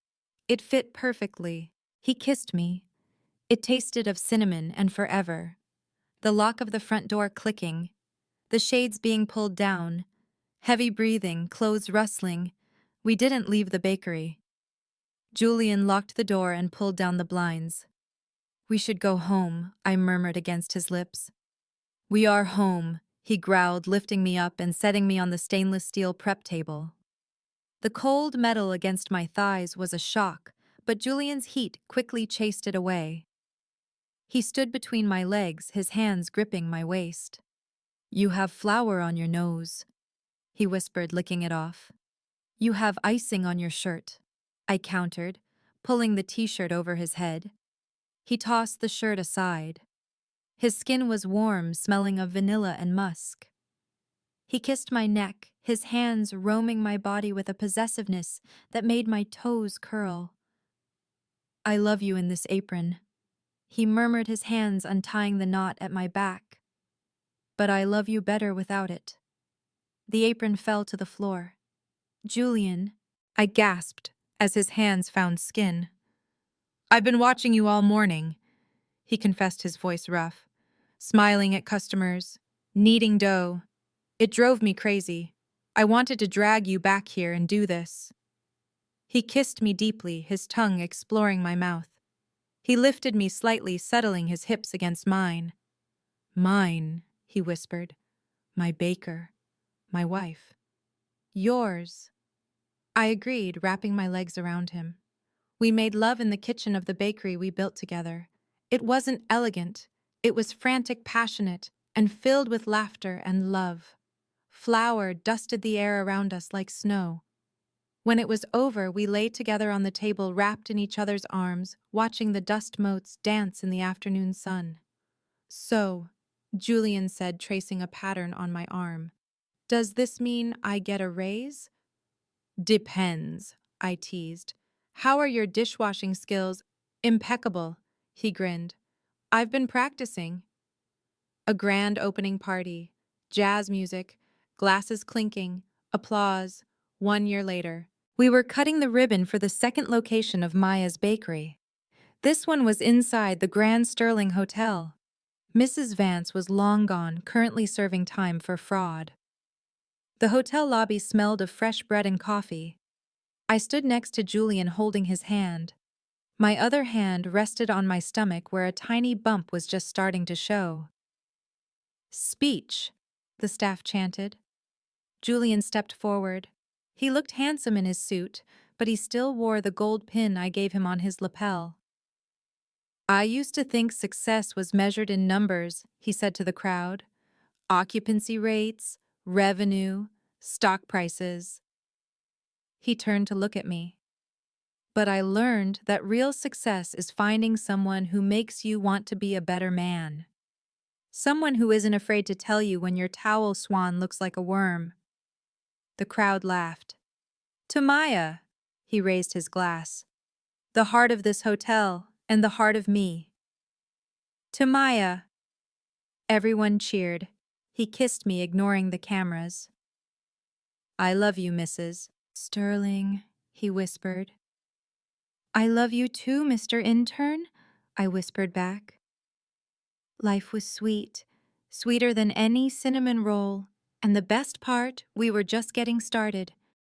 It fit perfectly. He kissed me. It tasted of cinnamon and forever. The lock of the front door clicking, the shades being pulled down, heavy breathing, clothes rustling. We didn't leave the bakery. Julian locked the door and pulled down the blinds. We should go home, I murmured against his lips. We are home, he growled, lifting me up and setting me on the stainless steel prep table. The cold metal against my thighs was a shock, but Julian's heat quickly chased it away. He stood between my legs, his hands gripping my waist. You have flour on your nose, he whispered, licking it off. You have icing on your shirt, I countered, pulling the t-shirt over his head. He tossed the shirt aside. His skin was warm, smelling of vanilla and musk. He kissed my neck, his hands roaming my body with a possessiveness that made my toes curl. I love you in this apron, he murmured, his hands untying the knot at my back. But I love you better without it. The apron fell to the floor. Julian, I gasped as his hands found skin. I've been watching you all morning, he confessed, his voice rough. Smiling at customers, kneading dough. It drove me crazy. I wanted to drag you back here and do this. He kissed me deeply, his tongue exploring my mouth. He lifted me slightly, settling his hips against mine. Mine, he whispered. My baker. My wife. Yours. I agreed, wrapping my legs around him. We made love in the kitchen of the bakery we built together. It wasn't elegant. It was frantic, passionate, and filled with laughter and love. Flour dusted the air around us like snow. When it was over, we lay together on the table, wrapped in each other's arms, watching the dust motes dance in the afternoon sun. So, Julian said, tracing a pattern on my arm. Does this mean I get a raise? Depends, I teased. How are your dishwashing skills? Impeccable, he grinned. I've been practicing. A grand opening party, jazz music, glasses clinking, applause. 1 year later, we were cutting the ribbon for the second location of Maya's bakery. This one was inside the Grand Sterling Hotel. Mrs. Vance was long gone, currently serving time for fraud. The hotel lobby smelled of fresh bread and coffee. I stood next to Julian, holding his hand. My other hand rested on my stomach where a tiny bump was just starting to show. Speech, the staff chanted. Julian stepped forward. He looked handsome in his suit, but he still wore the gold pin I gave him on his lapel. I used to think success was measured in numbers, he said to the crowd. Occupancy rates, revenue, stock prices. He turned to look at me. But I learned that real success is finding someone who makes you want to be a better man. Someone who isn't afraid to tell you when your towel swan looks like a worm. The crowd laughed. To Maya, he raised his glass. The heart of this hotel and the heart of me. To Maya. Everyone cheered. He kissed me, ignoring the cameras. I love you, Mrs. Sterling, he whispered. I love you too, Mr. Intern, I whispered back. Life was sweet, sweeter than any cinnamon roll, and the best part, we were just getting started.